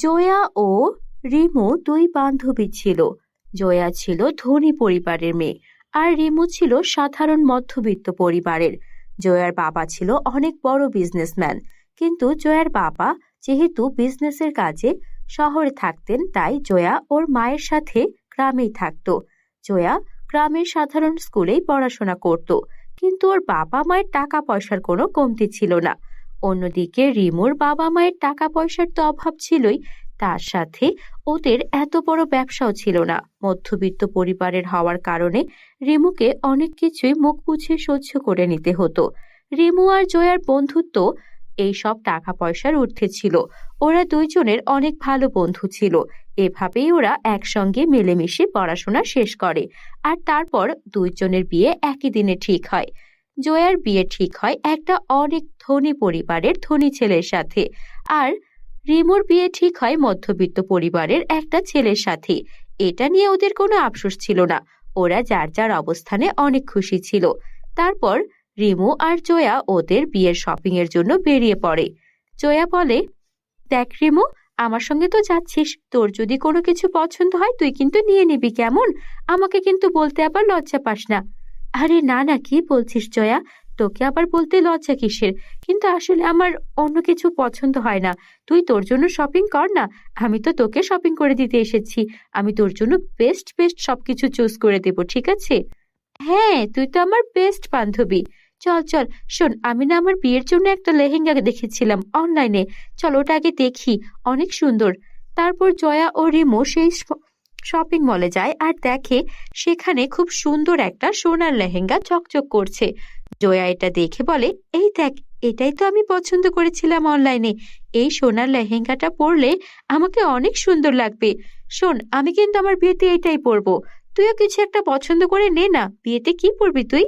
জয়া ও রিমু দুই বান্ধবী ছিল। জয়া ছিল ধনী পরিবারের মেয়ে, আর রিমু ছিল সাধারণ মধ্যবিত্ত পরিবারের। জয়ার বাবা ছিল অনেক বড় বিজনেসম্যান, কিন্তু জয়ার বাবা যেহেতু বিজনেসের কাজে শহরে থাকতেন, তাই জয়া ওর মায়ের সাথে গ্রামেই থাকতো। জয়া গ্রামের সাধারণ স্কুলেই পড়াশোনা করত, কিন্তু ওর বাবা মায়ের টাকা পয়সার কোনো কমতি ছিল না। অন্যদিকে রিমুর বাবা মায়ের টাকা পয়সার তো অভাব ছিলই, তার সাথে ওদের এত বড় ব্যবসাও ছিল না। মধ্যবিত্ত পরিবারের হওয়ার কারণে রিমুকে অনেক কিছুই মুখ বুঝে সহ্য করে নিতে হতো। রিমু আর জয়ার বন্ধুত্ব এই সব টাকা পয়সার ঊর্ধ্বে ছিল। ওরা দুইজনের অনেক ভালো বন্ধু ছিল। এভাবেই ওরা একসঙ্গে মিলেমিশে পড়াশোনা শেষ করে, আর তারপর দুইজনের বিয়ে একই দিনে ঠিক হয়। জয়ার বিয়ে ঠিক হয় একটা অনেক ধনী পরিবারের ধনী ছেলের সাথে, আর রিমুর বিয়ে ঠিক হয় মধ্যবিত্ত পরিবারের একটা ছেলের সাথে। এটা নিয়ে ওদের কোনো আফসোস ছিল না। ওরা যার যার অবস্থানে অনেক খুশি ছিল। তারপর রিমু আর জয়া ওদের বিয়ের শপিং এর জন্য বেরিয়ে পড়ে। জয়া বলে, দেখ রিমু, আমার সঙ্গে তো যাচ্ছিস, তোর যদি কোনো কিছু পছন্দ হয় তুই কিন্তু নিয়ে নিবি, কেমন? আমাকে কিন্তু বলতে আবার লজ্জা পাস না। আরে না না, কি বলছিস জয়া, তোকে আবার বলতে লজ্জা কিসের? কিন্তু আসলে আমার অন্য কিছু পছন্দ হয় না। তুই তোর জন্য শপিং কর না, আমি তো তোকে শপিং করে দিতে এসেছি। আমি তোর জন্য বেস্ট বেস্ট সবকিছু চুজ করে দেব, ঠিক আছে? হ্যাঁ, তুই তো আমার বেস্ট বান্ধবী। চল চল, শোন, আমি না আমার বিয়ের জন্য একটা লেহেঙ্গা দেখেছিলাম অনলাইনে, চল ওটা আগে দেখি, অনেক সুন্দর। তারপর জয়া ও রিমু সেই শপিং মলে যায় আর দেখে সেখানে খুব সুন্দর একটা সোনার লেহেঙ্গা চকচক করছে। জয়া এটা দেখে বলে, এই দেখ, এটাই তো আমি পছন্দ করেছিলাম অনলাইনে। এই সোনার লেহেঙ্গাটা পরলে আমাকে অনেক সুন্দর লাগবে। শোন, আমি কিন্তু আমার বিয়েতে এটাই পরবো। তুইও কিছু একটা পছন্দ করে নে না, বিয়েতে কি পরবি তুই?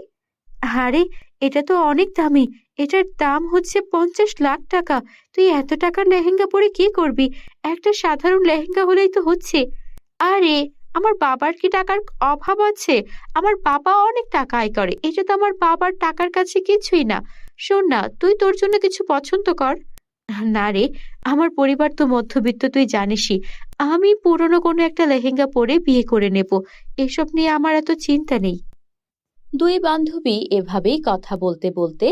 আরে, এটা তো অনেক দামি। এটার দাম হচ্ছে 50 লাখ টাকা। তুই এত টাকার লেহেঙ্গা পরে কি করবি? একটা সাধারণ লেহেঙ্গা হলেই তো হচ্ছে। আরে, আমার বাবার কি টাকার অভাব আছে? আমার বাবা অনেক টাকা আয় করে, এটা তো আমার বাবার টাকার কাছে কিছুই না। শোন না, তুই তোর জন্য কিছু পছন্দ কর। না রে, আমার পরিবার তো মধ্যবিত্ত, তুই জানিসই। আমি পুরনো কোনো একটা লেহেঙ্গা পরে বিয়ে করে নেব, এসব নিয়ে আমার এত চিন্তা নেই। দুই বান্ধবী এভাবেই কথা বলতে বলতে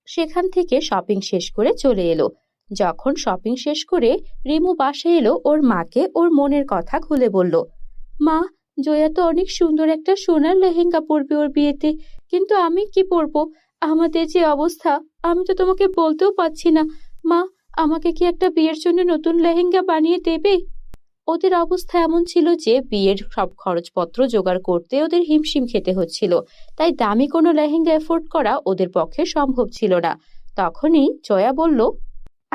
সেখান থেকে শপিং শেষ করে চলে এলো। যখন শপিং শেষ করে রিমু বাসায় এলো, ওর মাকে ওর মনের কথা খুলে বলল, মা, জয়া তো অনেক সুন্দর একটা সোনার লেহেঙ্গা পরবে ওর বিয়েতে, কিন্তু আমি কি পরবো? আমাদের যে অবস্থা, আমি তো তোমাকে বলতেও পারছি না। মা, আমাকে কি একটা বিয়ের জন্য নতুন লেহেঙ্গা বানিয়ে দেবে? ওদের অবস্থা এমন ছিল যে বিয়ের সব খরচপত্র জোগাড় করতে ওদের হিমশিম খেতে হচ্ছিল, তাই দামি কোনো লেহেঙ্গা এফোর্ড করা ওদের পক্ষে সম্ভব ছিল না। তখনই জয়া বলল,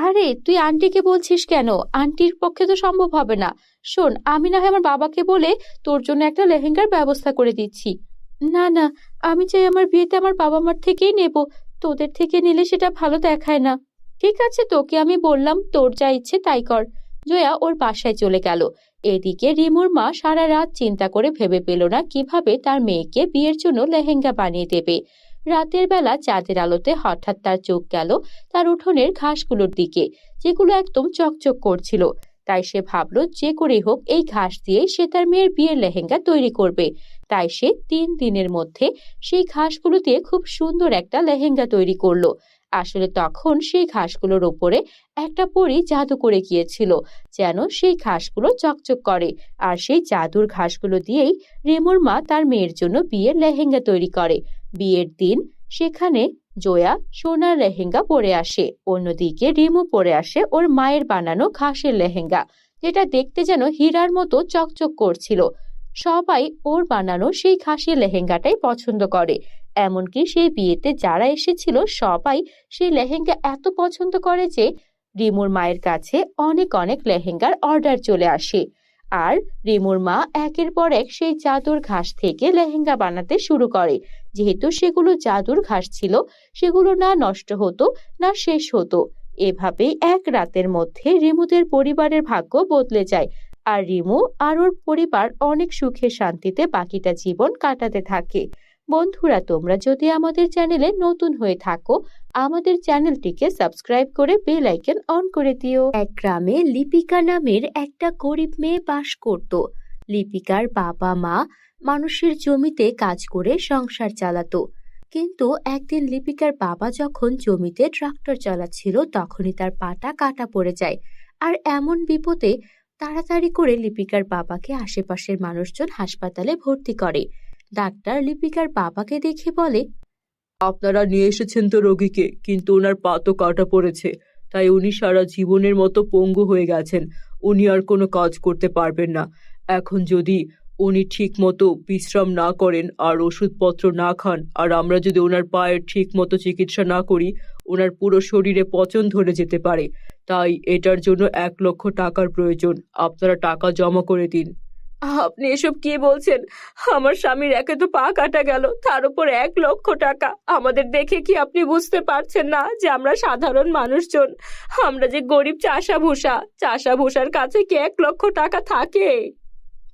আরে তুই আন্টিকে বলছিস কেন? আন্টির পক্ষে তো সম্ভব হবে না। শোন, আমি না হয় আমার বাবাকে বলে তোর জন্য একটা লেহেঙ্গার ব্যবস্থা করে দিচ্ছি। না না, আমি চাই আমার বিয়েতে আমার বাবা মার থেকেই নেব, তোদের থেকে নিলে সেটা ভালো দেখায় না। ঠিক আছে, তোকে আমি বললাম, তোর যা ইচ্ছে তাই কর। জয়া ওর বাসায় চলে গেল। এদিকে রিমুর মা সারা রাত চিন্তা করে ভেবে পেল না কিভাবে তার মেয়েকে বিয়ের জন্য লেহেঙ্গা বানিয়ে দেবে। রাতের বেলা চাঁদের আলোতে হঠাৎ তার চোখ গেল তার উঠোনের ঘাসগুলোর দিকে, যেগুলো একদম চকচক করছিল। তাই সে ভাবলো যে করেই হোক এই ঘাস দিয়ে সে তার মেয়ের বিয়ের লেহেঙ্গা তৈরি করবে। তাই সে 3 দিনের মধ্যে সেই ঘাসগুলো দিয়ে খুব সুন্দর একটা লেহেঙ্গা তৈরি করলো। আসলে তখন সেই ঘাসগুলোর উপরে একটা পরী জাদু করে গিয়েছিল, যেন সেই ঘাসগুলো চকচক করে। আর সেই জাদুর ঘাসগুলো দিয়েই রিমুর মা তার মেয়ের জন্য বিয়ের লেহেঙ্গা তৈরি করে। বিয়ের দিন সেখানে জয়া সোনার লেহেঙ্গা পরে আসে, অন্যদিকে রিমু পরে আসে ওর মায়ের বানানো ঘাসের লেহেঙ্গা, যেটা দেখতে যেন হীরার মতো চকচক করছিল। সবাই ওর বানানো সেই ঘাসের লেহেঙ্গাটাই পছন্দ করে। এমনকি সেই বিয়েতে যারা এসেছিল সবাই সেই লেহেঙ্গা এত পছন্দ করে যে রিমুর মায়ের কাছে অনেক অনেক লেহেঙ্গার অর্ডার চলে আসে। আর রিমুর মা একের পর এক সেই জাদুর ঘাস থেকে লেহেঙ্গা বানাতে শুরু করে। যেহেতু সেগুলো জাদুর ঘাস ছিল, সেগুলো না নষ্ট হতো না শেষ হতো। এভাবেই এক রাতের মধ্যে রিমুদের পরিবারের ভাগ্য বদলে যায়, আর রিমু আর ওর পরিবার অনেক সুখে শান্তিতে বাকিটা জীবন কাটাতে থাকে। বন্ধুরা, তোমরা যদি আমাদের চ্যানেলে নতুন হয়ে থাকো, আমাদের চ্যানেলটিকে সাবস্ক্রাইব করে বেল আইকন অন করে দিও। এক গ্রামে লিপিকা নামের একটা গরিব মেয়ে বাস করত। লিপিকার বাবা মা মানুষের জমিতে কাজ করে সংসার চালাতো। কিন্তু একদিন লিপিকার বাবা যখন জমিতে ট্রাক্টর চালাচ্ছিল, তখনই তার পাটা কাটা পড়ে যায়। আর এমন বিপদে তাড়াতাড়ি করে লিপিকার বাবাকে আশেপাশের মানুষজন হাসপাতালে ভর্তি করে। ডাক্তার লিপিকার বাবাকে দেখে বলে, আপনারা নিয়ে এসেছেন তো রোগীকে, কিন্তু ওনার পা তো কাটা পড়েছে, তাই উনি সারা জীবনের মতো পঙ্গু হয়ে গেছেন। উনি আর কোনো কাজ করতে পারবেন না। এখন যদি উনি ঠিক মতো বিশ্রাম না করেন আর ওষুধপত্র না খান, আর আমরা যদি ওনার পায়ের ঠিক মতো চিকিৎসা না করি, ওনার পুরো শরীরে পচন ধরে যেতে পারে। তাই এটার জন্য 1 লক্ষ টাকার প্রয়োজন। আপনারা টাকা জমা করে দিন। আপনি এসব কি বলছেন? আমার স্বামীর একে তো পা কাটা গেল, তার উপর 1 লক্ষ টাকা। আমাদের দেখে কি আপনি বুঝতে পারছেন না যে আমরা সাধারণ মানুষজন? আমরা যে গরিব চাষাভূষার কাছে কি 1 লক্ষ টাকা থাকে?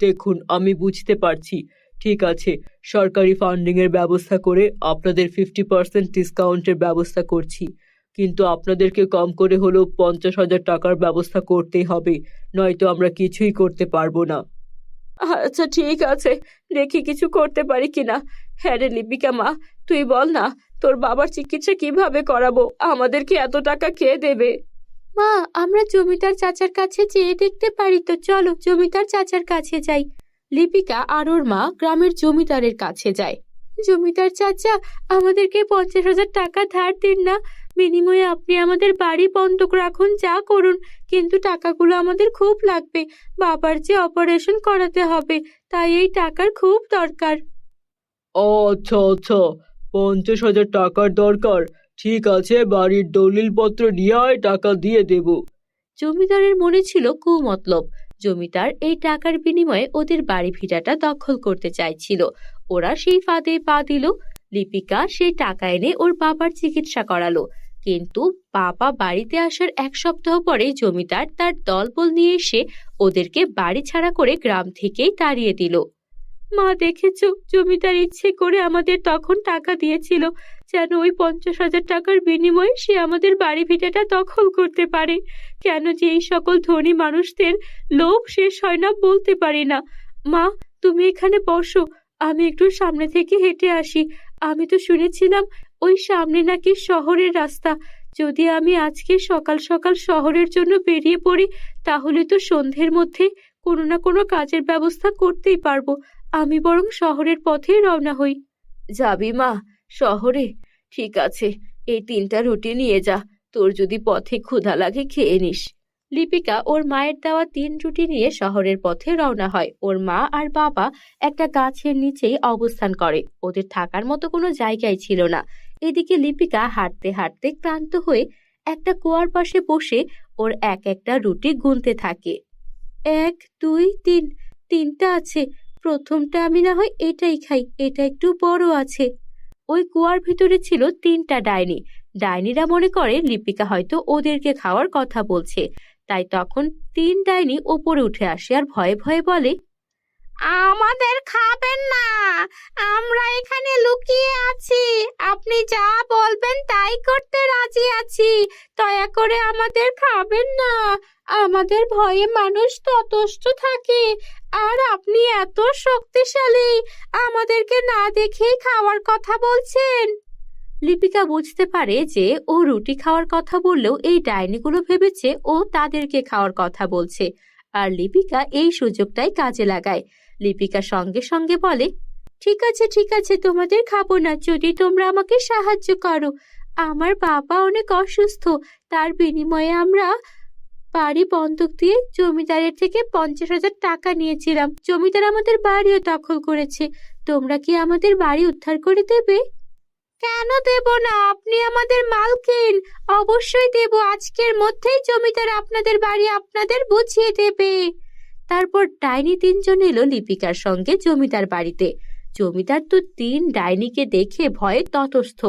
দেখুন, আমি বুঝতে পারছি। ঠিক আছে, সরকারি ফান্ডিং এর ব্যবস্থা করে আপনাদের 50% ডিসকাউন্টের ব্যবস্থা করছি, কিন্তু আপনাদেরকে কম করে হলেও 50,000 টাকার ব্যবস্থা করতেই হবে, নয়তো আমরা কিছুই করতে পারবো না। আচ্ছা ঠিক আছে, দেখি কিছু করতে পারি কিনা। হ্যাঁ রে লিপিকা মা, তুই বল না, তোর বাবার চিকিৎসা কিভাবে করাবো? আমাদেরকে এত টাকা কে দেবে? মা, আমরা জমিদার চাচার কাছে যেয়ে দেখতে পারি তো, চলো জমিদার চাচার কাছে যাই। লিপিকা আর ওর মা গ্রামের জমিদারের কাছে যায়। জমিদার চাচা, আমাদেরকে 50,000 টাকা ধার দিন না, বিনিময়ে আপনি আমাদের বাড়ি বন্ধক রাখুন, যা করুন, কিন্তু টাকাগুলো আমাদের খুব লাগবে। বাবার যে অপারেশন করাতে হবে, তাই এই টাকার খুব দরকার। আচ্ছা আচ্ছা, 50,000 টাকার দরকার। ঠিক আছে, বাড়ির দলিলপত্র নিয়ে আয়, টাকা দিয়ে দেব। জমিদারের মনে ছিল কুমতলব। জমিদার এই টাকার বিনিময়ে ওদের বাড়ি ভিটাটা দখল করতে চাইছিল। ওরা সেই ফাঁদে পা দিল। লিপিকা সেই টাকা এনে ওর বাবার চিকিৎসা করালো। কিন্তু বাবা বাড়িতে আসার 1 সপ্তাহ পরে জমিদার তার দলবল নিয়ে এসে ওদেরকে বাড়ি ছাড়া করে গ্রাম থেকেই তাড়িয়ে দিল। মা, দেখেছো, জমিদার ইচ্ছে করে আমাদের তখন টাকা দিয়েছিল, যেন ওই 50,000 টাকার বিনিময়ে সে আমাদের বাড়ি ভিটাটা দখল করতে পারে। কেন যে এই সকল ধনী মানুষদের লোভ শেষ হয় না বলতে পারি না। মা, তুমি এখানে বসো, আমি একটু সামনে থেকে হেঁটে আসি। আমি তো শুনেছিলাম ওই সামনে নাকি শহরের রাস্তা। যদি আমি আজকে সকাল সকাল শহরের জন্য বেরিয়ে পড়ি, তাহলে তো সন্ধ্যের মধ্যে কোনো না কোনো কাজের ব্যবস্থা করতেই পারবো। আমি বরং শহরের পথেই রওনা হই। যাবি মা শহরে? ঠিক আছে, এই 3টা রুটি নিয়ে যা, তোর যদি পথে ক্ষুধা লাগে খেয়ে নিস। লিপিকা ওর মায়ের দেওয়া 3 রুটি নিয়ে শহরের পথে রওনা হয়। ওর মা আর বাবা একটা গাছের নিচেই অবস্থান করে। ওদের থাকার মতো কোনো জায়গাই ছিল না। এদিকে লিপিকা হাঁটতে হাঁটতে ক্লান্ত হয়ে একটা কুয়ার পাশে বসে ওর একটা রুটি গুনতে থাকে। 1, 2, 3, 3টা আছে। প্রথমটা আমি না হয় এটাই খাই, এটা একটু বড় আছে। ওই কুয়ার ভিতরে ছিল 3টা ডাইনি। ডাইনিরা মনে করে লিপিকা হয়তো ওদেরকে খাওয়ার কথা বলছে, তাই তখন 3 ডাইনি ওপরে উঠে আসে আর ভয়ে ভয়ে বলে, আমাদের খাবেন না, আমরা এখানে লুকিয়ে আছি, আপনি যা বলবেন তাই করতে রাজি আছি, দয়া করে আমাদের খাবেন না, আমাদের ভয়ে মানুষ ততষ্ট থাকে, আর আপনি এত শক্তিশালী, আমাদেরকে না দেখেই খাওয়ার কথা বলছেন। লিপিকা বুঝতে পারে যে ও রুটি খাওয়ার কথা বললেও এই ডাইনিগুলো ভেবেছে ও তাদেরকে খাওয়ার কথা বলছে, আর লিপিকা এই সুযোগটাই কাজে লাগায়। লিপিকা সঙ্গে সঙ্গে বলে, ঠিক আছে, তোমাদের খাবো না, যদি তোমরা আমাকে সাহায্য করো। আমার বাবা অনেক অসুস্থ, তার বিনিময়ে আমরা বাড়ি বন্ধক দিয়ে জমিদারের থেকে 50,000 টাকা নিয়েছিলাম। জমিদার আমাদের বাড়িও দখল করেছে। তোমরা কি আমাদের বাড়ি উদ্ধার করে দেবে? কেন দেব না, আপনি আমাদের মালকিন, অবশ্যই দেব। আজকের মধ্যেই জমিদার আপনাদের বাড়ি আপনাদের বুঝিয়ে দেবে। তারপর ডাইনি 3জন এলো লিপিকার সঙ্গে জমিদার বাড়িতে। জমিদার তো 3 ডাইনিকে দেখে ভয়ে ততস্থ।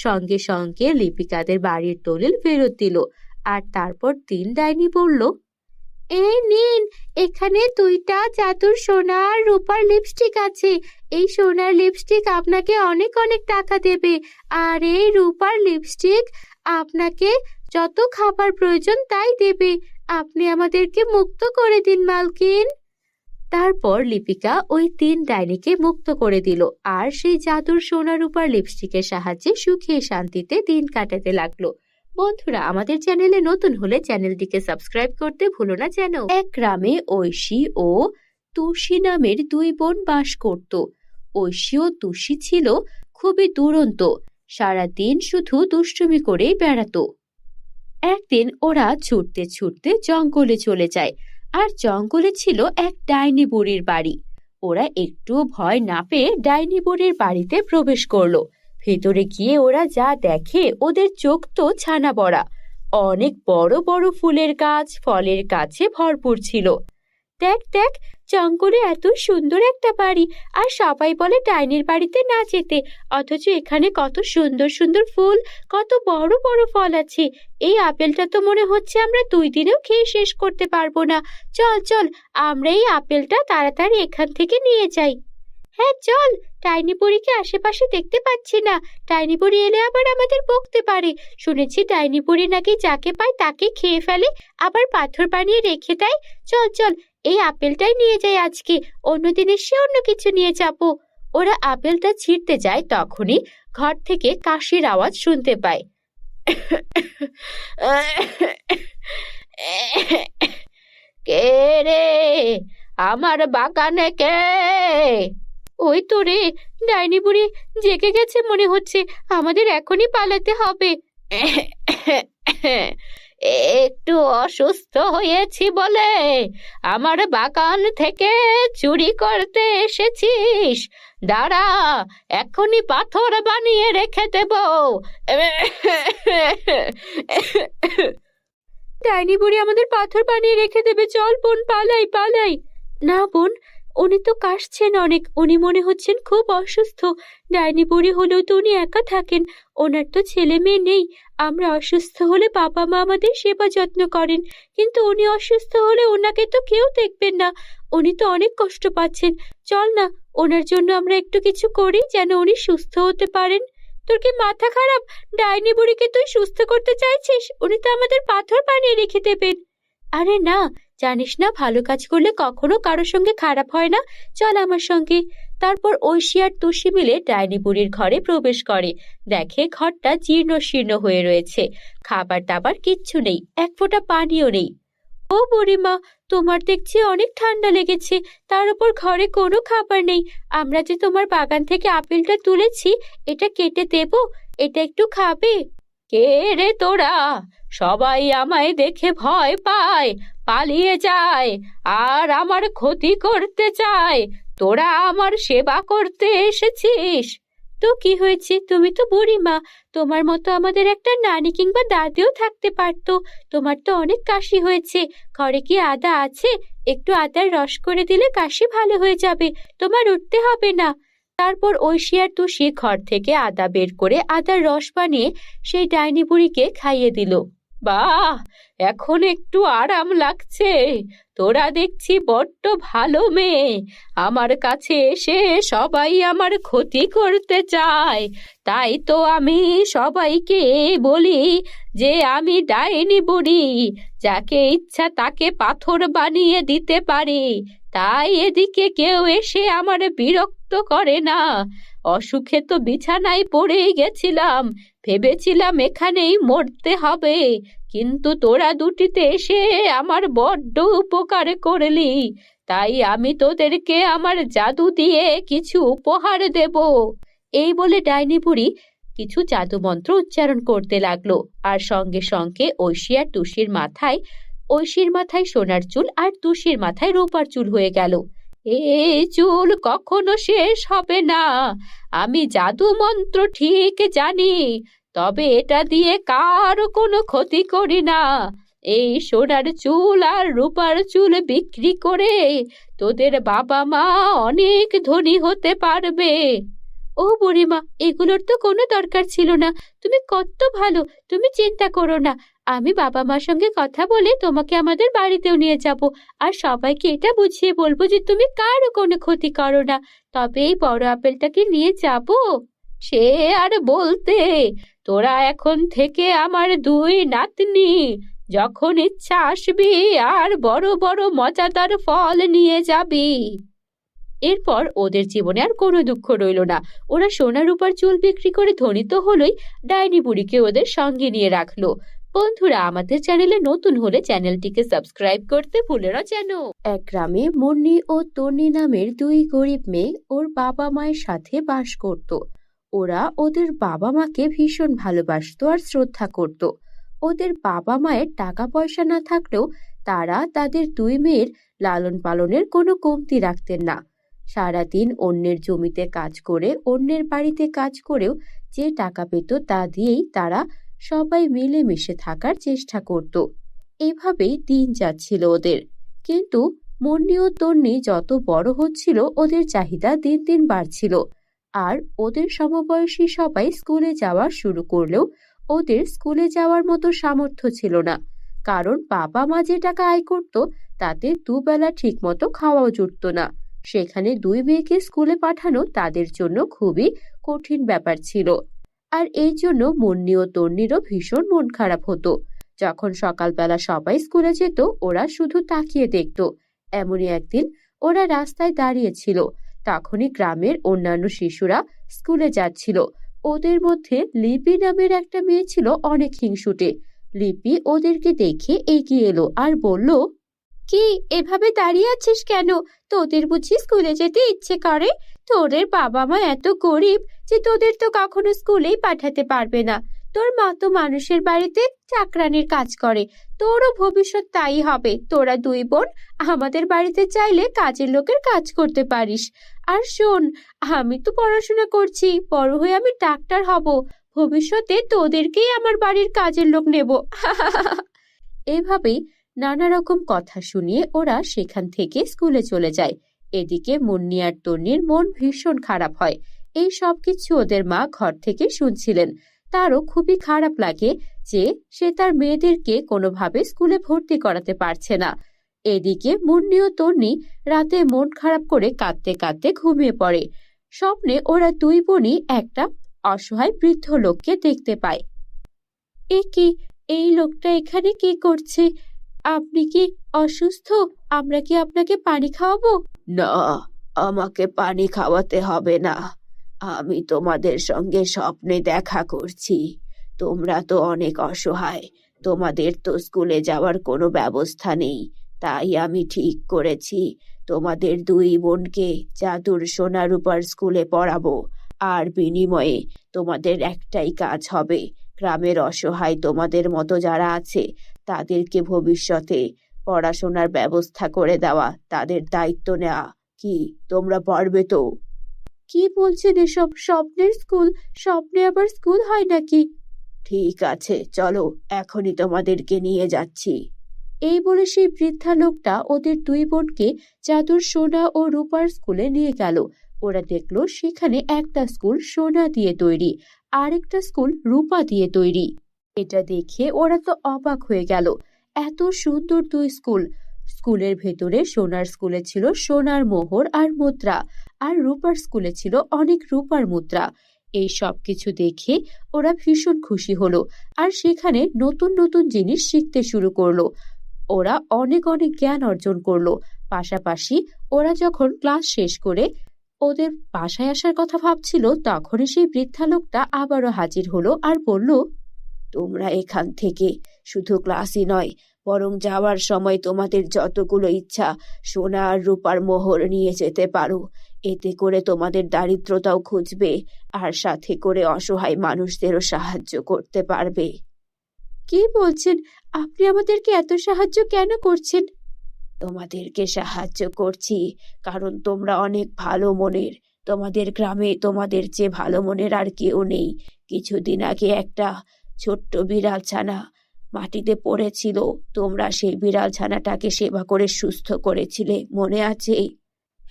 সঙ্গে সঙ্গে লিপিকাদের বাড়ির দলিল ফেরত দিল। আর তারপর 3 ডাইনি বলল, এই নিন, এখানে 2টা জাদুর সোনা আর রূপার লিপস্টিক আছে। এই সোনার লিপস্টিক আপনাকে অনেক অনেক টাকা দেবে, আর এই রূপার লিপস্টিক আপনাকে যত খাবার প্রয়োজন তাই দেবে। আপনি আমাদেরকে মুক্ত করে দিন মালকিন। তারপর লিপিকা ওই 3 ডাইনিকে মুক্ত করে দিল, আর সেই জাদুর সোনা রূপার লিপস্টিকের সাহায্যে সুখে শান্তিতে দিন কাটাতে লাগলো। বন্ধুরা, আমাদের চ্যানেলে নতুন হলে চ্যানেলটিকে সাবস্ক্রাইব করতে ভুলো না যেন। এক গ্রামে ঐশী ও তুষি নামের 2 বোন বাস করত। ঐশী ও তুষি ছিল খুবই দুরন্ত, সারাদিন শুধু দুষ্টুমি করেই বেড়াতো। একদিন ওরা ছুটতে ছুটতে জঙ্গলে চলে যায়, আর জঙ্গলে ছিল এক ডাইনি বুড়ির বাড়ি। ওরা একটুও ভয় না পেয়ে ডাইনি বুড়ির বাড়িতে প্রবেশ করলো। ভেতরে গিয়ে ওরা যা দেখে, ওদের চোখ তো ছানা বড়া। অনেক বড় বড় ফুলের গাছ, ফলের গাছে ভরপুর ছিল। দেখ দেখ, জঙ্গলে এত সুন্দর একটা বাড়ি, আর সবাই বলে ডাইনির বাড়িতে না যেতে, অথচ এখানে কত সুন্দর সুন্দর ফুল, কত বড় বড় ফল আছে। এই আপেলটা তো মনে হচ্ছে আমরা 2 দিনেও খেয়ে শেষ করতে পারবো না। চল চল, আমরা এই আপেলটা তাড়াতাড়ি এখান থেকে নিয়ে যাই। হ্যাঁ চল, ডাইনি বুড়িকে আশেপাশে দেখতে পাচ্ছি না। ডাইনি বুড়ি এলে আবার আমাদের বকতে পারে। শুনেছি ডাইনি বুড়ি নাকি যাকে পায় তাকে খেয়ে ফেলে, আবার পাথর বানিয়ে রেখে দেয়। চল চল, এই আপেলটাই নিয়ে যাই আজকে, অন্যদিন এসে অন্য কিছু নিয়ে যাবো। ওরা আপেলটা ছিঁড়তে যায়, তখনই ঘর থেকে কাশির আওয়াজ শুনতে পায়। কে রে, আমার বাগানে কে? ওই তো রে, ডাইনি বুড়ি জেগে গেছে মনে হচ্ছে, আমাদের এখনই পালাতে হবে। একটু অসুস্থ হয়েছি বলে আমার বাগান থেকে চুরি করতে এসেছিস? দাঁড়া, এখনই পাথর বানিয়ে রেখে দেব। ডাইনি বুড়ি আমাদের পাথর বানিয়ে রেখে দেবে। চল বোন, পালাই পালাই। না বোন, উনি তো কাশছেন অনেক, উনি মনে হচ্ছেন খুব অসুস্থ। ডাইনি বুড়ি হলেও তো উনি একা থাকেন, ওনার তো ছেলে মেয়ে নেই। আমরা অসুস্থ হলে বাবা মা আমাদের সেবা যত্ন করেন, কিন্তু উনি অসুস্থ হলে ওনাকে তো কেউ দেখবেন না। উনি তো অনেক কষ্ট পাচ্ছেন। চল না, ওনার জন্য আমরা একটু কিছু করি, যেন উনি সুস্থ হতে পারেন। তোর কি মাথা খারাপ? ডাইনি বুড়িকে তুই সুস্থ করতে চাইছিস? উনি তো আমাদের পাথর বানিয়ে রেখে দেবেন। আরে না, জানিস না, ভালো কাজ করলে কখনো কারোর সঙ্গে খারাপ হয় না। চল আমার সঙ্গে। তারপর ঐশী আর তুষি মিলে ডাইনি বুড়ির ঘরে প্রবেশ করে। দেখে ঘরটা জীর্ণ শীর্ণ হয়ে রয়েছে, খাবার দাবার কিচ্ছু নেই, এক ফোঁটা পানিও নেই। ও বুড়িমা, তোমার দেখছি অনেক ঠান্ডা লেগেছে, তার উপর ঘরে কোনো খাবার নেই। আমরা যে তোমার বাগান থেকে আপেলটা তুলেছি, এটা কেটে দেব, এটা একটু খাবে? কে রে তোরা? সবাই আমায় দেখে ভয় পায়, পালিয়ে যায়, আর আমার ক্ষতি করতে চায়। তোরা আমার সেবা করতে এসেছিস? তো কি হয়েছে? তুমি তো বুড়িমা, তোমার মতো আমাদের একটা নানি কিংবা দাদিও থাকতে পারতো। তোমার তো অনেক কাশি হয়েছে, ঘরে কি আদা আছে? একটু আদার রস করে দিলে কাশি ভালো হয়ে যাবে, তোমার উঠতে হবে না। তারপর ঐশী আর তুষি ঘর থেকে আদা বের করে আদার রস বানিয়ে সেই ডাইনি বুড়িকে খাইয়ে দিল। বাহ, এখন একটু আরাম লাগছে। তোরা দেখছি বড্ড ভালো মেয়ে, আমার কাছে এসে সবাই আমার ক্ষতি করতে চায়। তাই তো আমি সবাইকে বলি যে আমি ডাইনি বুড়ি, যাকে ইচ্ছা তাকে পাথর বানিয়ে দিতে পারি। তাই এদিকে কেউ এসে আমার বিরক্ত করে না। অসুখে তো বিছানায় পড়েই গেছিলাম, ভেবেছিলাম এখানেই মরতে হবে, কিন্তু তোরা দুটিতে এসে আমার বড্ড উপকার করলি। তাই আমি তোদেরকে আমার জাদু দিয়ে কিছু উপহার দেব। এই বলে ডাইনি বুড়ি কিছু জাদু মন্ত্র উচ্চারণ করতে লাগলো, আর সঙ্গে সঙ্গে ঐশী আর তুষির মাথায় সোনার চুল আর তুষির মাথায় রূপার চুল হয়ে গেল। এই চুল কখনো শেষ হবে না। আমি জাদু মন্ত্র ঠিক জানি, তবে এটা দিয়ে কারো কোনো ক্ষতি করি না। এই সোনার চুল আর রূপার চুল বিক্রি করে তোদের বাবা মা অনেক ধনী হতে পারবে। ও বুড়িমা, এগুলোর তো কোনো দরকার ছিল না, তুমি কত ভালো, তুমি চিন্তা করো না। আমি বাবা মার সঙ্গে কথা বলে তোমাকে আমাদের বাড়িতেও নিয়ে যাব, আর সবাইকে এটা বুঝিয়ে বলবো যে তুমি কারো কোনো ক্ষতি করো না। তবে এই বড় আপেলটাকে নিয়ে যাব। সে আর বলতে, তোরা এখন থেকে আমার দুই নাতনি, যখন ইচ্ছা আসবি আর বড় বড় মজাদার ফল নিয়ে যাবি। এরপর ওদের জীবনে আর কোনো দুঃখ রইল না। ওরা সোনা রূপার চুল বিক্রি করে ধনী তো হলোই, ডাইনি বুড়িকে ওদের সঙ্গে নিয়ে রাখলো। বন্ধুরা, আমাদের চ্যানেলে নতুন হলে চ্যানেলটিকে সাবস্ক্রাইব করতে ভুলো না যেন। এক গ্রামে মুন্নি ও তন্নি নামের দুই গরিব মেয়ে ওর বাবা মায়ের সাথে বাস করত। ওরা ওদের বাবা মাকে ভীষণ ভালোবাসতো আর শ্রদ্ধা করত। ওদের বাবা মায়ের টাকা পয়সা না থাকলেও তারা তাদের দুই মেয়ের লালন পালনের কোনো কমতি রাখতেন না। সারাদিন অন্যের জমিতে কাজ করে, অন্যের বাড়িতে কাজ করেও যে টাকা পেত তা দিয়েই তারা সবাই মিলেমিশে থাকার চেষ্টা করত। এভাবেই দিন যাচ্ছিল ওদের। কিন্তু মুন্নি ও তন্নি যত বড় হচ্ছিল, ওদের চাহিদা দিন দিন বাড়ছিল। আর ওদের সমবয়সী সবাই স্কুলে যাওয়া শুরু করলেও ওদের স্কুলে যাওয়ার মতো সামর্থ্য ছিল না। কারণ বাবা মা যে টাকা আয় করত তাতে দুবেলা ঠিক মতো খাওয়াও জুটত না। সেখানে দুই মেয়েকে স্কুলে পাঠানো তাদের জন্য খুবই কঠিন ব্যাপার ছিল। আর এই জন্য মুন্নি ও তন্নিরও ভীষণ মন খারাপ হতো। যখন সকালবেলা সবাই স্কুলে যেত, ওরা শুধু তাকিয়ে দেখত। এমনই একদিন ওরা রাস্তায় দাঁড়িয়েছিল, তখনই গ্রামের অন্যান্য শিশুরা স্কুলে যাচ্ছিল। ওদের মধ্যে লিপি নামের একটা মেয়ে ছিল অনেক হিংসুটে। লিপি ওদেরকে দেখে এগিয়ে এলো আর বলল, কি এভাবে দাঁড়িয়ে আছিস কেন? তোদের বুঝি স্কুলে যেতে ইচ্ছে করে? তোদের বাবা মা এত গরিব যে তোদের তো কখনো স্কুলেই পাঠাতে পারবে না। তোর মা তো মানুষের বাড়িতে চাকরানির কাজ করে, তোরও ভবিষ্যৎ তাই হবে। তোরা দুই বোন আমাদের বাড়িতে চাইলে কাজের লোকের কাজ করতে পারিস। আর শোন, আমি তো পড়াশোনা করছি, বড় হয়ে আমি ডাক্তার হব। ভবিষ্যতে তোদেরকেই আমার বাড়ির কাজের লোক নেব। এভাবেই নানা রকম কথা শুনিয়ে ওরা সেখান থেকে স্কুলে চলে যায়। এদিকে মুন্নি আর তন্নির মন ভীষণ খারাপ হয়। এই সব কিছু ওদের মা ঘর থেকে শুনছিলেন। তারও খুবই খারাপ লাগে যে সে তার মেয়েদেরকে কোনোভাবে স্কুলে ভর্তি করাতে পারছে না। এদিকে মুন্নি ও তন্নি রাতে মন খারাপ করে কাঁদতে কাঁদতে ঘুমিয়ে পড়ে। স্বপ্নে ওরা দুই বোনই একটা অসহায় বৃদ্ধ লোককে দেখতে পায়। এ কি, এই লোকটা এখানে কি করছে? আপনি কি অসুস্থ? আমরা কি আপনাকে পানি খাওয়াবো? না, আমাকে পানি খাওয়াতে হবে না। আমি তোমাদের সঙ্গে স্বপ্নে দেখা করছি। তোমরা তো অনেক অসহায়, তোমাদের তো স্কুলে যাওয়ার কোনো ব্যবস্থা নেই। তাই আমি ঠিক করেছি তোমাদের দুই বোনকে জাদুর সোনা রূপার স্কুলে পড়াবো। আর বিনিময়ে তোমাদের একটাই কাজ হবে, গ্রামের অসহায় তোমাদের মতো যারা আছে তাদেরকে ভবিষ্যতে পড়াশোনার ব্যবস্থা করে দেওয়া, তাদের দায়িত্ব নেওয়া। কি তোমরা পারবে তো? কি বলছেন এসব? স্বপ্নের স্কুল? স্বপ্নে আবার স্কুল হয় নাকি? ঠিক আছে, চলো, এখনই তোমাদেরকে নিয়ে যাচ্ছি। এই বলে সেই বৃদ্ধা লোকটা ওদের দুই বোনকে জাদুর সোনা ও রূপার স্কুলে নিয়ে গেল। ওরা দেখলো সেখানে একটা স্কুল সোনা দিয়ে তৈরি, আর একটা স্কুল রূপা দিয়ে তৈরি। এটা দেখে ওরা তো অবাক হয়ে গেল। এত সুন্দর দুই স্কুল! স্কুলের ভেতরে সোনার স্কুলে ছিল সোনার মোহর আর মুদ্রা, আর রূপার স্কুলে ছিল অনেক রূপার মুদ্রা। এই সব কিছু দেখে ওরা ভীষণ খুশি হলো, আর সেখানে নতুন নতুন জিনিস শিখতে শুরু করলো। ওরা অনেক অনেক জ্ঞান অর্জন করলো। পাশাপাশি ওরা যখন ক্লাস শেষ করে ওদের বাসায় আসার কথা ভাবছিল, তখনই সেই বৃদ্ধা লোকটা আবারও হাজির হলো আর বলল, তোমরা এখান থেকে শুধু ক্লাসই নয়, বরং যাওয়ার সময় তোমাদের যতগুলো ইচ্ছা সোনা আর রূপার মোহর নিয়ে যেতে পারো। এতে করে তোমাদের দারিদ্রতাও খুঁজবে, আর সাথে করে অসহায় মানুষদেরও সাহায্য করতে পারবে। কি বলছেন? আপনি আমাদেরকে এত সাহায্য কেন করছেন? তোমাদেরকে সাহায্য করছি কারণ তোমরা অনেক ভালো মনের। তোমাদের গ্রামে তোমাদের চেয়ে ভালো মনের আর কেউ নেই। কিছুদিন আগে একটা ছোট্ট বিড়াল ছানা মাটিতে পড়েছিল, তোমরা সেই বিড়াল ছানাটাকে সেবা করে সুস্থ করেছিলে, মনে আছে?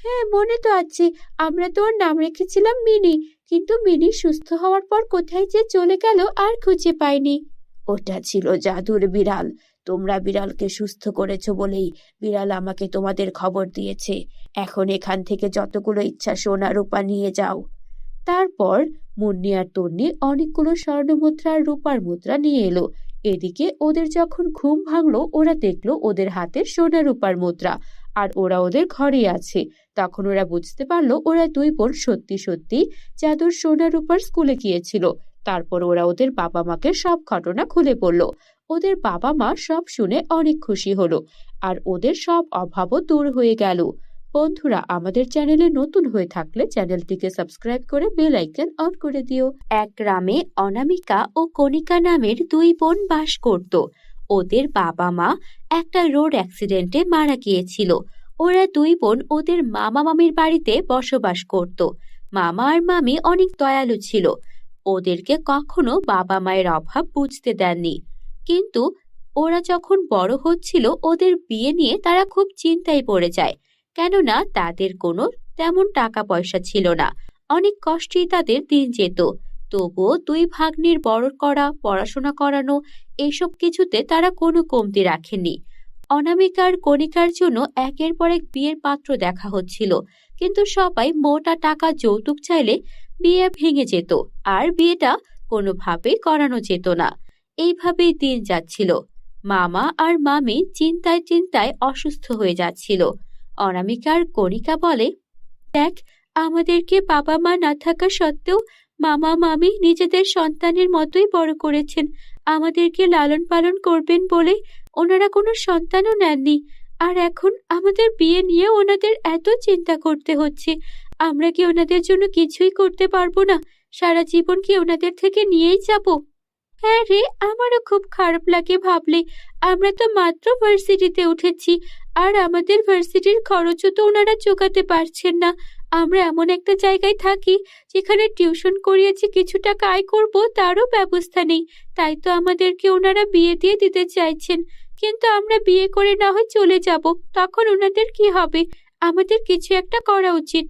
হ্যাঁ, মনে তো আছে। আমরা তো ওর নাম রেখেছিলাম মিনি, কিন্তু মিনি সুস্থ হওয়ার পর কোথায় যে চলে গেল আর খুঁজে পাইনি। ওটা ছিল জাদুর বিড়াল। তোমরা বিড়ালকে সুস্থ করেছো বলেই বিড়াল আমাকে তোমাদের খবর দিয়েছে। এখন এখান থেকে যতগুলো ইচ্ছা সোনা রূপা নিয়ে যাও। তারপর মুন্নি আর তন্নি অনেকগুলো স্বর্ণ মুদ্রা আর রূপার মুদ্রা নিয়ে এলো। এদিকে ওদের যখন ঘুম ভাঙলো, ওরা দেখলো ওদের হাতে সোনা রূপার মুদ্রা, আর ওরা ওদের ঘরে আছে। তখন ওরা বুঝতে পারলো ওরা দুই বোন সত্যি সত্যি জাদুর সোনা রূপার স্কুলে গিয়েছিল। তারপর ওরা ওদের বাবা মাকে সব ঘটনা খুলে বলল। ওদের বাবা মা সব শুনে অনেক খুশি হলো, আর ওদের সব অভাবও দূর হয়ে গেল। বন্ধুরা, আমাদের চ্যানেলে নতুন হয়ে থাকলে চ্যানেলটিকে সাবস্ক্রাইব করে বেল আইকন অন করে দিও। এক গ্রামে অনামিকা ও কণিকা নামের দুই বোন বাস করত। ওদের বাবা মা একটা রোড অ্যাক্সিডেন্টে মারা গিয়েছিল। ওরা দুই বোন ওদের মামা মামির বাড়িতে বসবাস করত। মামা আর মামি অনেক দয়ালু ছিল, ওদেরকে কখনো বাবা মায়ের অভাব বুঝতে দেননি। কিন্তু ওরা যখন বড় হচ্ছিল, ওদের বিয়ে নিয়ে তারা খুব চিন্তায় পড়ে যায়, কেননা তাদের কোনো তেমন টাকা পয়সা ছিল না। অনেক কষ্টেই তাদের দিন যেত। তবুও দুই ভাগ্নির বড় করা, পড়াশোনা করানো, এইসব কিছুতে তারা কোনো কমতি রাখেনি। অনামিকার কণিকার জন্য একের পর এক বিয়ের পাত্র দেখা হচ্ছিল, কিন্তু সবাই মোটা টাকা যৌতুক চাইলে বিয়ে ভেঙে যেত, আর বিয়েটা কোনোভাবেই করানো যেত না। এইভাবেই দিন যাচ্ছিল। মামা আর মামি চিন্তায় চিন্তায় অসুস্থ হয়ে যাচ্ছিল। অনামিকার কণিকা বলে, দেখ, আমাদেরকে বাবা মা না থাকা সত্ত্বেও মামা মামি নিজেদের সন্তানের মতোই বড় করেছেন। আমাদেরকে লালন পালন করবেন বলে ওনারা কোনো সন্তানও নেননি, আর এখন আমাদের বিয়ে নিয়ে ওনাদের এত চিন্তা করতে হচ্ছে। আমরা কি ওনাদের জন্য কিছুই করতে পারবো না? সারা জীবন কি ওনাদের থেকে নিয়েই যাব? হ্যাঁ রে, আমারও খুব খারাপ লাগে ভাবলে। আমরা তো মাত্র ভার্সিটিতে উঠেছি, আর আমাদের ভার্সিটির খরচও তো ওনারা জোগাতে পারছেন না। আমরা এমন একটা জায়গায় থাকি যেখানে টিউশন করিয়েছি কিছু টাকা আয় করব, তারও ব্যবস্থা নেই। তাই তো আমাদেরকে ওনারা বিয়ে দিয়ে দিতে চাইছেন। কিন্তু আমরা বিয়ে করে না হয় চলে যাব, তখন ওনাদের কি হবে? আমাদের কিছু একটা করা উচিত।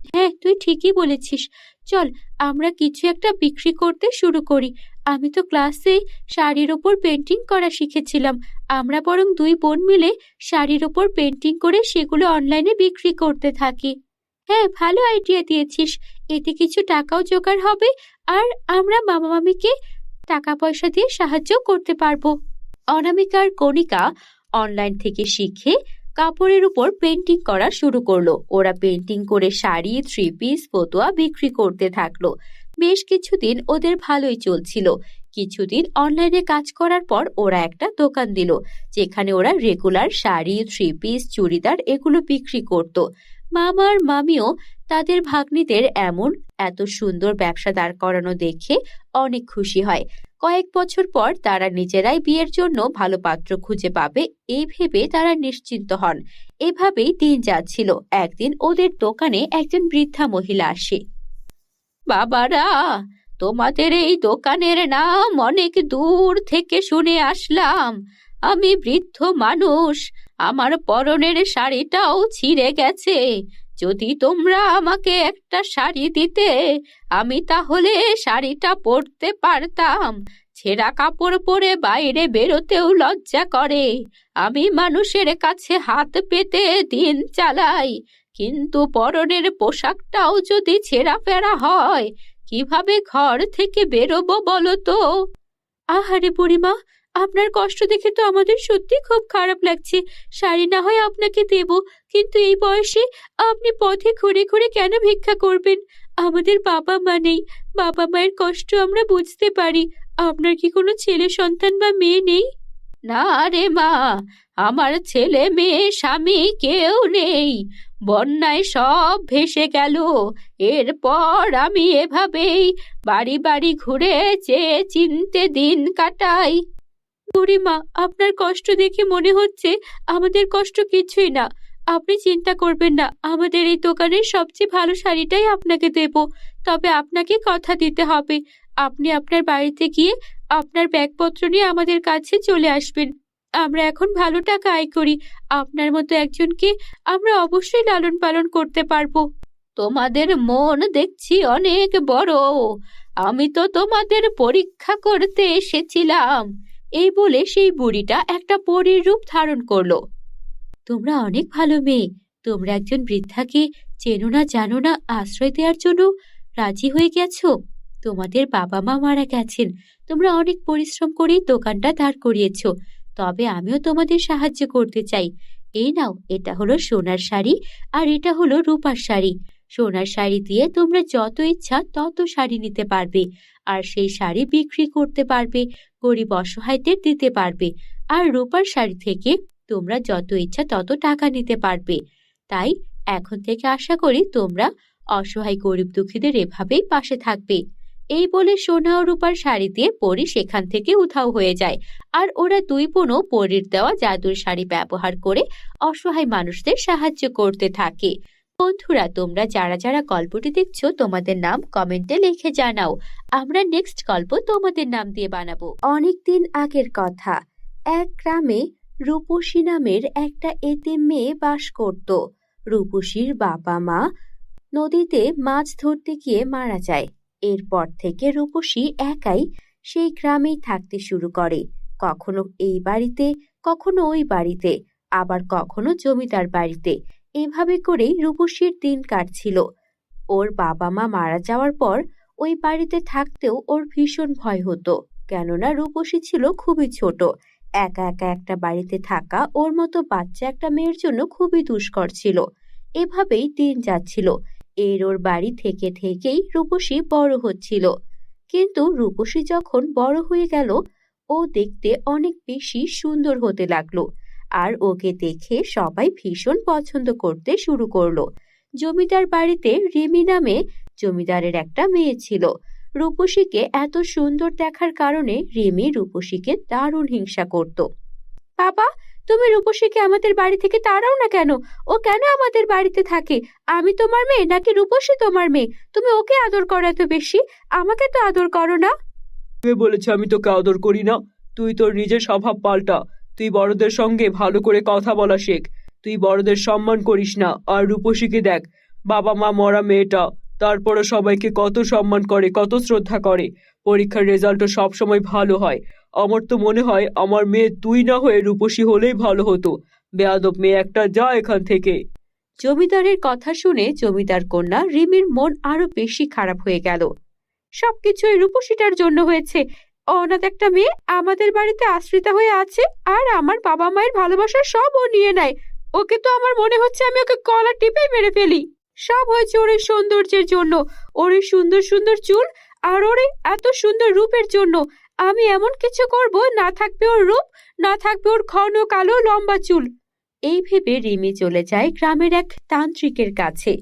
হ্যাঁ, তুই ঠিকই বলেছিস। চল, আমরা কিছু একটা বিক্রি করতে শুরু করি। আমি তো ক্লাসে শাড়ির ওপর পেন্টিং করা শিখেছিলাম। আমরা বরং দুই বোন মিলে শাড়ির ওপর পেন্টিং করে সেগুলো অনলাইনে বিক্রি করতে থাকি। হ্যাঁ, ভালো আইডিয়া দিয়েছিস। এতে কিছু টাকাও জোগাড় হবে, আর আমরা মামা মামিকে টাকা পয়সা দিয়ে সাহায্য করতে পারবো। অনামিকার কণিকা অনলাইন থেকে শিখে কাপড়ের উপর পেন্টিং করা শুরু করলো। ওরা পেন্টিং করে শাড়ি, থ্রি পিস, ফতুয়া বিক্রি করতে থাকলো। বেশ কিছুদিন ওদের ভালোই চলছিল। কিছুদিন অনলাইনে কাজ করার পর ওরা একটা দোকান দিল, যেখানে ওরা regular sari, three piece, churidar এগুলো বিক্রি করত। মামা আর মামিও তাদের ভাগ্নিদের এত সুন্দর ব্যবসা দাঁড় করানো দেখে অনেক খুশি হয়। কয়েক বছর পর তারা নিজেরাই বিয়ের জন্য ভালো পাত্র খুঁজে পাবে, এই ভেবে তারা নিশ্চিন্ত হন। এভাবেই দিন যাচ্ছিল। একদিন ওদের দোকানে একজন বৃদ্ধা মহিলা আসে। বাবারা, তোমাদের এই দোকানের নাম অনেক দূর থেকে শুনে আসলাম। আমি বৃদ্ধ মানুষ, আমার পরনের শাড়িটাও ছিঁড়ে গেছে। যদি তোমরা আমাকে একটা শাড়ি দিতে, আমি তাহলে শাড়িটা পরতে পারতাম। ছেঁড়া কাপড় পরে বাইরে বেরোতেও লজ্জা করে। আমি মানুষের কাছে হাত পেতে দিন চালাই, কিন্তু পরনের পোশাকটাও যদি ছেঁড়া ফেরা হয়, কিভাবে ঘর থেকে বেরোবো বলো তো? আহারে বুড়িমা, আপনার কষ্ট দেখে তো আমাদের সত্যি খুব খারাপ লাগছে। শাড়ি না হয় আপনাকে দেব, কিন্তু এই বয়সে আপনি পথে ঘুরে ঘুরে কেন ভিক্ষা করবেন? আমাদের বাবা মা নেই, বাবা মায়ের কষ্ট আমরা বুঝতে পারি। আপনার কি কোনো ছেলে সন্তান বা মেয়ে নেই? না রে মা, আমার ছেলে মেয়ে স্বামী কেউ নেই। বন্যায় সব ভেসে গেল। এরপর আমি এভাবেই বাড়ি বাড়ি ঘুরে চেয়ে চিনতে দিন কাটাই। বুড়িমা, আপনার কষ্ট দেখে মনে হচ্ছে আমাদের কষ্ট কিছুই না। আপনি চিন্তা করবেন না, আমাদের এই দোকানের সবচেয়ে ভালো শাড়িটাই আপনাকে দেব। তবে আপনাকে কথা দিতে হবে, আপনি আপনার বাড়িতে গিয়ে আপনার ব্যাগপত্র নিয়ে আমাদের কাছে চলে আসবেন। আমরা এখন ভালো টাকা আয় করি। আপনার মতো একজনকে আমরা অবশ্যই লালন পালন করতে পারবো। তোমাদের মন দেখছি অনেক বড়। আমি তো তোমাদের পরীক্ষা করতে এসেছিলাম। এই বলে সেই বুড়িটা একটা পরীর রূপ ধারণ করলো। তোমরা অনেক ভালো মেয়ে। তোমরা একজন বৃদ্ধাকে চেনো না জানো না আশ্রয় দেওয়ার জন্য রাজি হয়ে গেছো। তোমাদের বাবা মা মারা গেছেন, তোমরা অনেক পরিশ্রম করে দোকানটা দাঁড় করিয়েছো। তবে আমিও তোমাদের সাহায্য করতে চাই। এই নাও, এটা হলো সোনার শাড়ি আর এটা হলো রূপার শাড়ি। সোনার শাড়ি দিয়ে তোমরা যত ইচ্ছা তত শাড়ি নিতে পারবে, আর সেই শাড়ি বিক্রি করতে পারবে, গরিব অসহায়দের দিতে পারবে। আর রূপার শাড়ি থেকে তোমরা যত ইচ্ছা তত টাকা নিতে পারবে। তাই এখন থেকে আশা করি তোমরা অসহায় গরিব দুঃখীদের এভাবেই পাশে থাকবে। এই বলে সোনা ও রূপার শাড়ি দিয়ে পরী সেখান থেকে উধাও হয়ে যায়। আর ওরা দুই বোনও পরীর দেওয়া জাদুর শাড়ি ব্যবহার করে অসহায় মানুষদের সাহায্য করতে থাকে। বন্ধুরা, তোমরা যারা যারা গল্পটি দেখছো তোমাদের নাম কমেন্টে লিখে জানাও। আমরা নেক্সট গল্প তোমাদের নাম দিয়ে বানাবো। অনেকদিন আগের কথা। এক গ্রামে রূপসী নামের একটা এতিম মেয়ে বাস করত। রূপসীর বাবা মা নদীতে মাছ ধরতে গিয়ে মারা যায়। এরপর থেকে রূপসী একাই সেই গ্রামেই থাকতে শুরু করে। কখনো এই বাড়িতে, কখনো ওই বাড়িতে, আবার কখনো জমিদার বাড়িতে। এভাবে করেই রূপসীর দিন কাটছিল। ওর বাবা মা মারা যাওয়ার পর ওই বাড়িতে থাকতেও ওর ভীষণ ভয় হতো, কেননা রূপসী ছিল খুবই ছোট। একা একা একটা বাড়িতে থাকা ওর মতো বাচ্চা একটা মেয়ের জন্য খুবই দুষ্কর ছিল। এভাবেই দিন যাচ্ছিল। ওর বাড়ি থেকে থেকেই রূপসী বড় হচ্ছিল। কিন্তু রূপসী যখন বড় হয়ে গেল, ও দেখতে অনেক বেশি সুন্দর হতে লাগলো। আর ওকে দেখে সবাই ভীষণ পছন্দ করতে শুরু করলো। জমিদার বাড়িতে রিমি নামে জমিদারের একটা মেয়ে ছিল। রূপসীকে এত সুন্দর দেখার কারণে রিমি রূপসীকে দারুণ হিংসা করত। বাবা, তুমি রূপসীকে আমাদের বাড়ি থেকে তাড়াও না কেন? ও কেন আমাদের বাড়িতে থাকে? আমি তোমার মেয়ে নাকি রূপসী তোমার মেয়ে? তুমি ওকে আদর করো এত বেশি, আমাকে তো আদর করো না। কে বলেছে আমি তোকে আদর করি না? তুই তোর নিজের স্বভাব পাল্টা। তুই বড়দের সঙ্গে ভালো করে কথা বলা শেখ। তুই বড়দের সম্মান করিস না। আর রূপসীকে দেখ, বাবা মা মরা মেয়েটা, তারপরে সবাইকে কত সম্মান করে, কত শ্রদ্ধা করে। পরীক্ষার রেজাল্টও সবসময় ভালো হয়। আমার তো মনে হয় আমার মেয়ে তুই না হয়ে রূপসী হলেই ভালো হতো। বেয়াদব মেয়ে একটা, যা এখান থেকে। জমিদারের কথা শুনে জমিদার কন্যা রিমির মন আরো বেশি খারাপ হয়ে গেল। সবকিছু এই রূপসীটার জন্য হয়েছে। অনাথ একটা মেয়ে আমাদের বাড়িতে আশ্রিতা হয়ে আছে, আর আমার বাবা মায়ের ভালোবাসা সব ও নিয়ে নেয়। ওকে তো আমার মনে হচ্ছে আমি ওকে গলা টিপে মেরে ফেলি। সব হয়েছে ওর এই সৌন্দর্যের জন্য, ওর এই সুন্দর সুন্দর চুল আর ওর এই এত সুন্দর রূপের জন্য। আমি এমন কিছু করব, না থাকবে ওর রূপ, না থাকবে ওর ঘন কালো লম্বা চুল। এই ভেবে রিমি চলে যায় গ্রামের এক তান্ত্রিকের কাছে।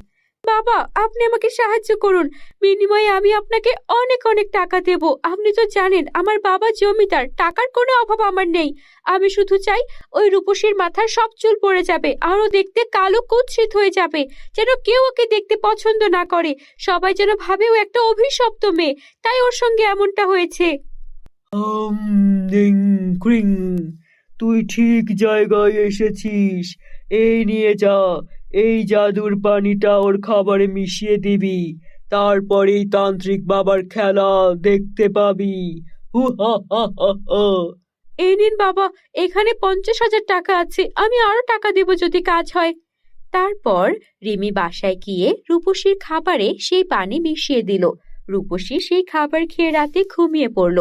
বাবা, আপনি আমাকে সাহায্য করুন। বিনিময়ে আমি আপনাকে অনেক অনেক টাকা দেব। আপনি তো জানেন আমার বাবা জমিদার, টাকার কোনো অভাব আমার নেই। আমি শুধু চাই ওই রূপসীর মাথার সব চুল পড়ে যাবে, আরও দেখতে কালো কুৎসিত হয়ে যাবে, যেন কেউ ওকে দেখতে পছন্দ না করে। সবাই যেন ভাবে ও একটা অভিশপ্ত মেয়ে, তাই ওর সঙ্গে এমনটা হয়েছে। তুই ঠিক জায়গায় এসেছিস। এই নিয়ে যা, এই জাদুর পানিটা ওর খাবারে মিশিয়ে দিবি। তারপরেই তান্ত্রিক বাবার খেলা দেখতে পাবি। হু হা হা হা হা। এই নিন বাবা, এখানে 50,000 টাকা আছে, আমি আরো টাকা দেব যদি কাজ হয়। তারপর রিমি বাসায় গিয়ে রূপসীর খাবারে সেই পানি মিশিয়ে দিল। রূপসী সেই খাবার খেয়ে রাতে ঘুমিয়ে পড়ল।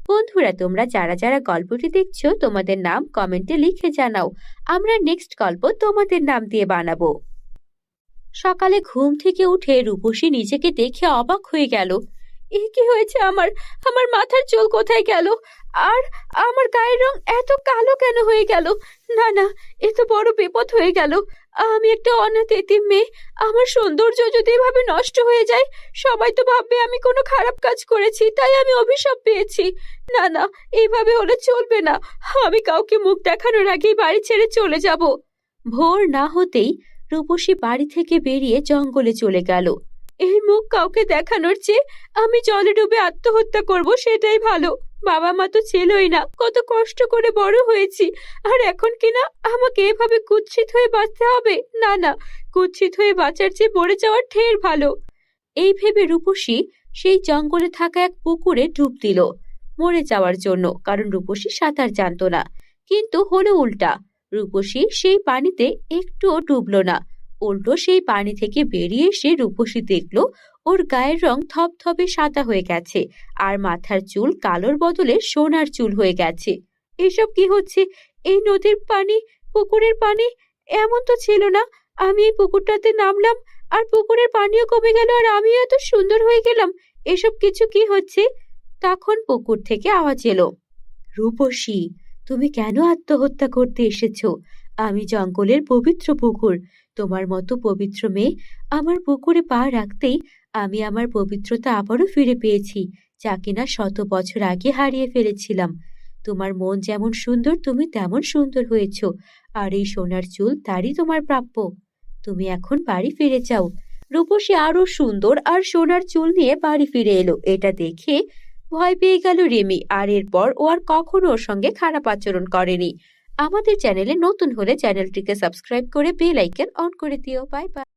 বন্ধুরা, তোমরা যারা যারা গল্পটি দেখছো তোমাদের নাম কমেন্টে লিখে জানাও। আমরা নেক্সট গল্প তোমাদের নাম দিয়ে বানাবো। সকালে ঘুম থেকে উঠে রূপসী নিজেকে দেখে অবাক হয়ে গেল। এ কি হয়েছে আমার? আমার মাথার চুল কোথায় গেল? আর আমার গায়ের রং এত কালো কেন হয়ে গেল? না না, এ তো বড় বিপদ হয়ে গেল। আমি একটা অনাথ এতিম মেয়ে, আমার সৌন্দর্য যদি এভাবে নষ্ট হয়ে যায়, সবাই তো ভাববে আমি কোনো খারাপ কাজ করেছি, তাই আমি অভিশাপ পেয়েছি। না না, এইভাবে হলে চলবে না। আমি কাউকে মুখ দেখানোর আগেই বাড়ি ছেড়ে চলে যাব। ভোর না হতেই রূপসী বাড়ি থেকে বেরিয়ে জঙ্গলে চলে গেল। এই মুখ কাউকে দেখানোর চেয়ে আমি জলে ডুবে আত্মহত্যা করব, সেটাই ভালো। বাবা মা তো ছিলই না, কত কষ্ট করে বড় হয়েছি, আর এখন কিনা আমাকে এভাবে কুৎসিত হয়ে বাঁচতে হবে? না না, কুৎসিত হয়ে বাঁচার চেয়ে মরে যাওয়ার ঢের ভালো। এই ভেবে রূপসী সেই জঙ্গলে থাকা এক পুকুরে ডুব দিল মরে যাওয়ার জন্য, কারণ রূপসী সাঁতার জানতো না। কিন্তু হলো উল্টা, রূপসী সেই পানিতে একটুও ডুবলো না। উল্টো সেই পানি থেকে বেরিয়ে এসে রূপসী দেখলো ওর গায়ের রং থপথপে সাদা হয়ে গেছে, আর মাথার চুল কালোর বদলে সোনার চুল হয়ে গেছে। এসব কি হচ্ছে? এই নদীর পানি, পুকুরের পানি, এমন তো ছিল না। আমি এই পুকুরটাতে নামলাম, আর পুকুরের পানিও কমে গেল, আর আমিও এত সুন্দর হয়ে গেলাম। এসব কিছু কি হচ্ছে? তখন পুকুর থেকে আওয়াজ এলো, রূপসী, তুমি কেন আত্মহত্যা করতে এসেছো? আমি জঙ্গলের পবিত্র পুকুর, তোমার মতো পবিত্র মেয়ে আমার পুকুরে পা রাখতেই আমি আমার পবিত্রতা আবারও ফিরে পেয়েছি, যা কিনা 100 বছর আগে হারিয়ে ফেলেছিলাম। তোমার মন যেমন সুন্দর তুমি তেমন সুন্দর হয়েছো, আর এই সোনার চুল তারই তোমার প্রাপ্য। তুমি এখন বাড়ি ফিরে যাও। রূপসী আরো সুন্দর আর সোনার চুল নিয়ে বাড়ি ফিরে এলো। এটা দেখে ভয় পেয়ে গেল রিমি, আর এরপর ও আর কখনো ওর সঙ্গে খারাপ আচরণ করেনি। আমাদের চ্যানেলে নতুন হলে চ্যানেলটিকে সাবস্ক্রাইব করে বেল আইকন অন করে দিও। Bye bye.